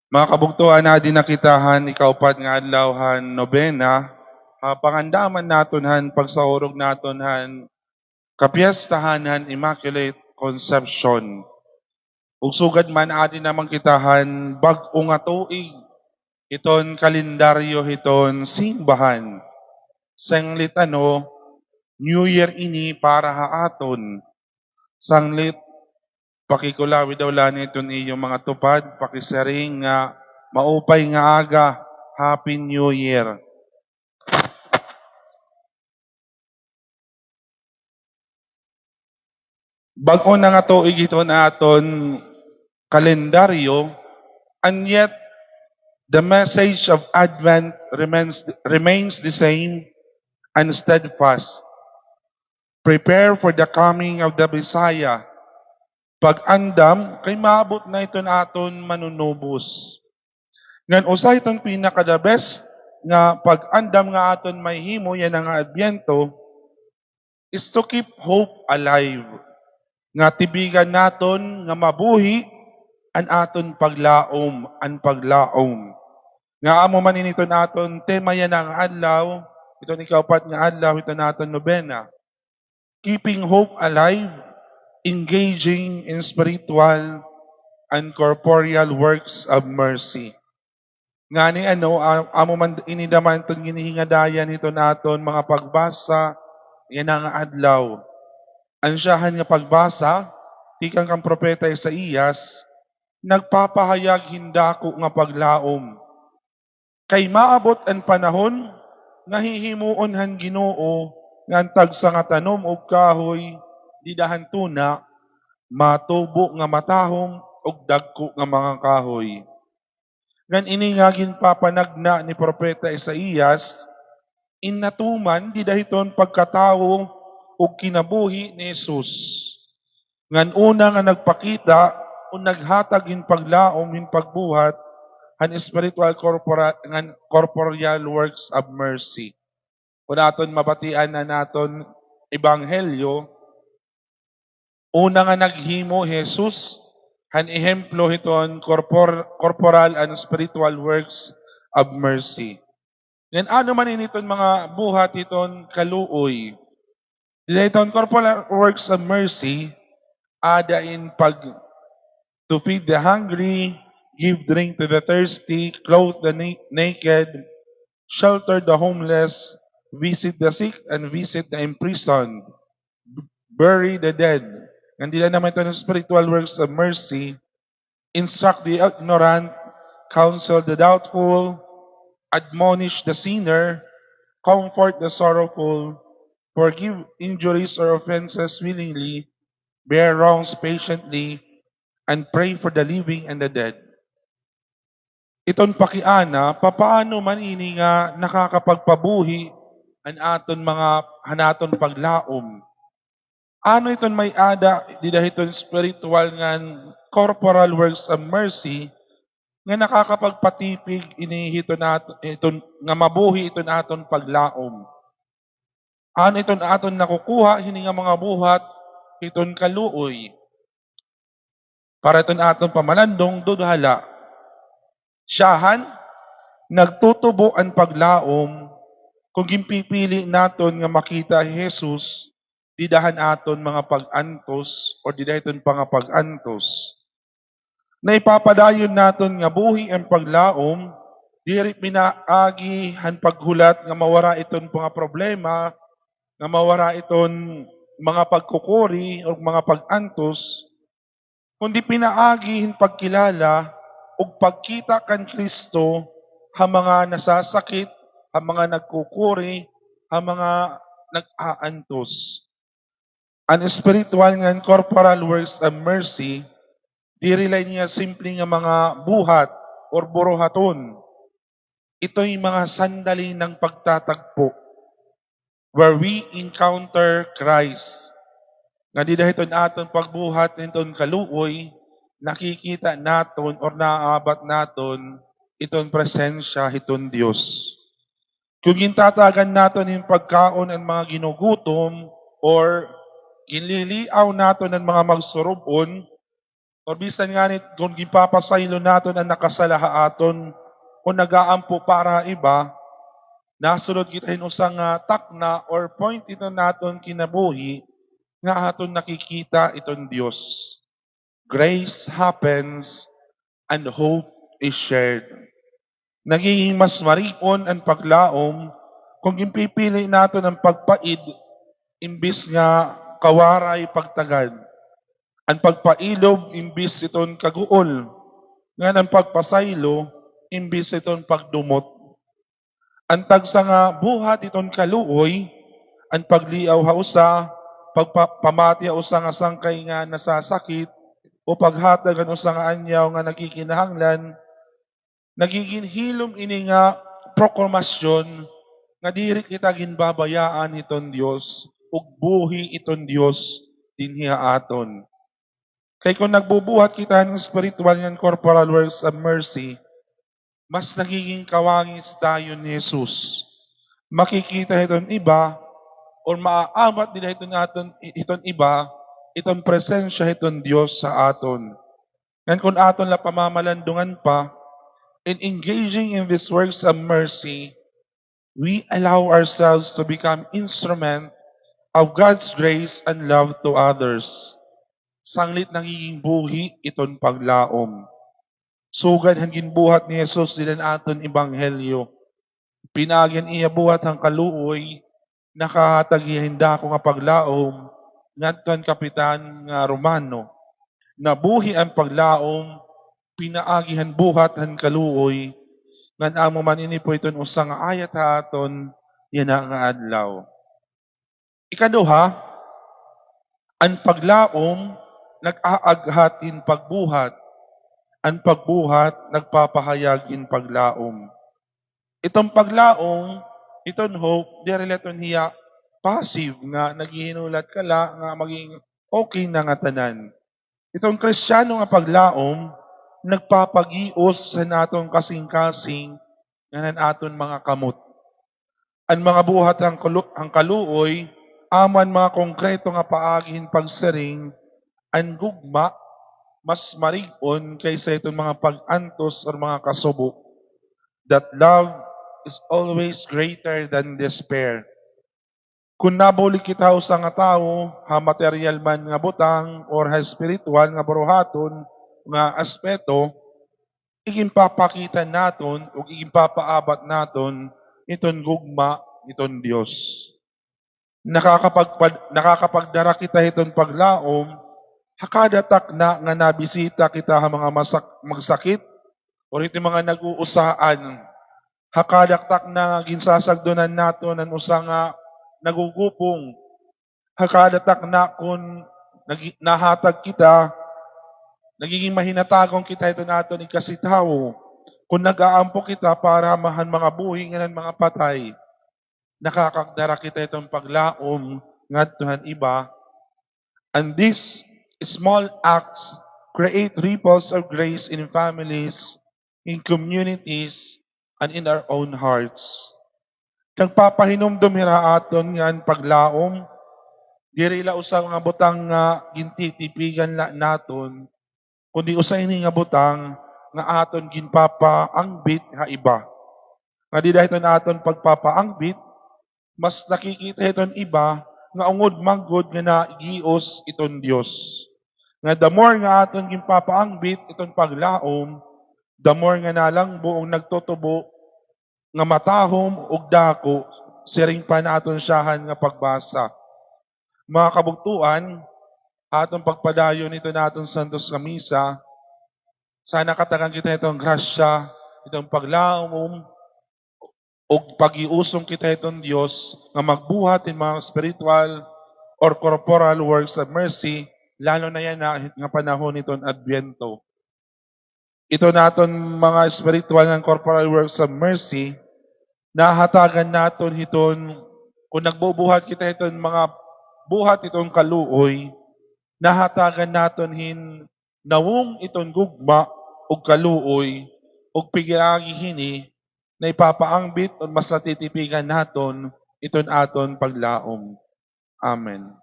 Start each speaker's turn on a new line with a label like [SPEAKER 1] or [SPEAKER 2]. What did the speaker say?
[SPEAKER 1] Mga kabugtuan na dinakitahan, ikaw pat nga adlawhan nobena, pangandaman naton han pagsahurog naton han kapiyastahan han Immaculate Conception. Ug sugad man adi namang kitahan bag-o nga tuig iton kalendaryo hiton simbahan. Sanglit New Year ini para haaton. Sanglit pakikulawi daw lani iton iyong mga tupad, pakisaring nga maupay nga aga, Happy New Year. Bag-o na nga tuig ito na aton kalendaryo, and yet the message of Advent remains the same and steadfast. Prepare for the coming of the Messiah. Pag-andam, kay maabot na ito na aton manunubos. Ngan usay itong pinaka-the best nga pag-andam nga aton may himo, yan ang Adbyento, is to keep hope alive. Nga tibigan naton nga mabuhi an aton paglaom. Nga amo man inito naton tema yan ang adlaw, ito ni kaupat nga adlaw, ito naton nobena. Keeping hope alive, engaging in spiritual and corporeal works of mercy. Nga ni amo man inidaman itong ginihingadayan ito naton mga pagbasa, yan ang adlaw. Ansyahan nga pagbasa, tikang kang propeta Isaías, nagpapahayag hindako nga paglaom. Kay maabot ang panahon, nahihimuon han Ginoo nga antag sa nga tanom og kahoy, didahan tuna, matubo nga matahom og dagko nga mga kahoy. Ngan ini nga ginpapanagna ni propeta Isaías, innatuman di dahiton pagkatawo ug kinabuhi ni Jesus. Ngan una nga nagpakita o naghatag in paglaom in pagbuhat han spiritual corporeal works of mercy. Kung naton mabatian na naton ebanghelyo, una nga naghimo Jesus han ehemplo hiton corporal and spiritual works of mercy. Then ano man initon mga buhat iton kaluoy. Iton corporal works of mercy, ada in to feed the hungry, give drink to the thirsty, clothe the naked, shelter the homeless, visit the sick and visit the imprisoned, bury the dead. Hindi na naman ito ng spiritual works of mercy, instruct the ignorant, counsel the doubtful, admonish the sinner, comfort the sorrowful, forgive injuries or offenses willingly, bear wrongs patiently, and pray for the living and the dead. Iton pakiana, papaano man ini nga nakakapagpabuhi ang aton mga hanaton paglaom. Ano iton may ada, di dahiton spiritual nga corporal works of mercy, nga nakakapagpatipig inihito naton iton nga mabuhi iton aton paglaom. Ano iton aton nakukuha hini nga mga buhat iton kaluoy. Para iton aton pamalandong dudhala. Siyahan nagtutubo ang paglaom kung gimpipili naton nga makita Jesus didahan aton mga pag-antos o didahiton pa nga pag-antos. Na ipapadayon naton nga buhi ang paglaom, diri pinaagi han paghulat nga mawara iton mga problema, nga mawara iton mga pagkukuri o mga pag-antos, kundi pinaagi hin pagkilala ug pagkita kan Kristo ha mga nasasakit, ha mga nagkukuri, ha mga nag-aantos. Ang spiritual nga corporal works of mercy, diri lang niya simple nga mga buhat or buruhaton. Ito'y mga sandali ng pagtatagpo where we encounter Christ. Nga di dahiton aton pagbuhat niton kaluoy, nakikita naton or naaabat naton iton presensya hiton Dios. Kung gintatagan naton yung pagkaon ang mga ginugutom or ginliliaw naton ang mga magsurubon, Or bisan nga nit kung gipapasaylo naton ang nakasalaha aton o nagaampo para iba, nasulod kita usang takna or point ito naton kinabuhi nga aton nakikita iton Dios. Grace happens and hope is shared. Nagiging mas marion ang paglaom kung impipili naton ang pagpaid imbis nga kawaray pagtagad. Ang pagpailob imbis iton kaguol. Nga ang pagpasaylo imbis iton pagdumot. Ang tagsa nga buhat iton kaluoy, ang pagliaw hausa, pagpamati usa nga sangkay nga nasasakit, o paghatag ang usa nga anyaw nga nagkikinahanglan, nagiging hilom ini nga proklamasyon nga diri kita ginbabayaan iton Dios ug buhi iton Dios dinhi aton. Kay kung nagbubuhat kita ng spiritual and corporal works of mercy, mas nagiging kawangis tayo ni Jesus. Makikita iton iba o maaamat nila iton iba, iton presensya iton Dios sa aton. And kung aton la pamamalandungan pa, in engaging in these works of mercy, we allow ourselves to become instrument of God's grace and love to others. Sanglit nagiging buhi iton paglaom. Sugad hangin buhat ni Jesus dilan aton ebanghelyo. Pinagyan iya buhat ang kaluoy, nakahatag hinda ko nga paglaom, ngadton kapitan nga Romano. Nabuhi ang paglaom, pinaagihan buhat ang kaluoy, ngan amo man ini po iton usa nga ayat aton, yan nga adlaw. Ikaduha, ang paglaom nag-aaghatin pagbuhat. Ang pagbuhat nagpapahayag in paglaom. Itong paglaom, iton hope, direleton hiya passive nga naghihinulat kala nga maging okay na nga tanan. Itong Kristiyano nga paglaom, nagpapagios sa natong kasing-kasing nga nan aton mga kamot. Ang mga buhat ang kaluoy, aman mga konkreto nga paagihin pagsaring, ang gugma, mas marigon kaysa itong mga pag-antos o mga kasubok. That love is always greater than despair. Kung nabuli kita sa nga tao, ha material man nga butang or ha spiritual nga buruhaton nga aspeto, igimpapakita naton o igimpapaabat naton iton gugma iton Dios. Nakakapagdara kita iton paglaom, hakadatak na nga nabisita kita ha mga magsakit o iti mga nag-uusaan. Hakadaktak na ginsasagdonan nato ng usa nga nagugupong. Hakadatak na kung nahatag kita, nagiging mahinatagong kita ito nato ni kasitaw. Kung nag-aampo kita para mahan mga buhi nga ng mga patay, nakakagdara kita itong paglaom ngadtohan iba. And these small acts create ripples of grace in families, in communities, and in our own hearts. Nagpapahinumdum hira aton nga ang paglaom, diri la usa nga butang nga gintitipigan la naton, kundi usa ini nga butang nga aton ginpapaangbit ha iba. Nga di dahil aton pagpapaangbit, mas nakikita iton iba nga ungod manggod nga naigios iton Dios. Nga the more nga aton ginpapaangbit iton paglaom, the more nga nalang buong nagtutubo nga matahom ug dako siring pa naton siyahan nga pagbasa. Mga kabugtuan, atong pagpadayon ito naton santos nga misa, sana katagan kita itong grasya, itong paglaom ug pag-iusong kita itong Dios nga magbuhat in mga spiritual or corporal works of mercy, lalo na yan nga panahon itong Adbyento. Ito naton mga spiritual and corporal works of mercy, nahatagan naton hiton, kung nagbubuhat kita iton mga buhat itong kaluoy, nahatagan naton nawong iton gugma ug kaluoy ug pigagi hini na ipapaangbit o mas natitipigan naton iton aton paglaom. Amen.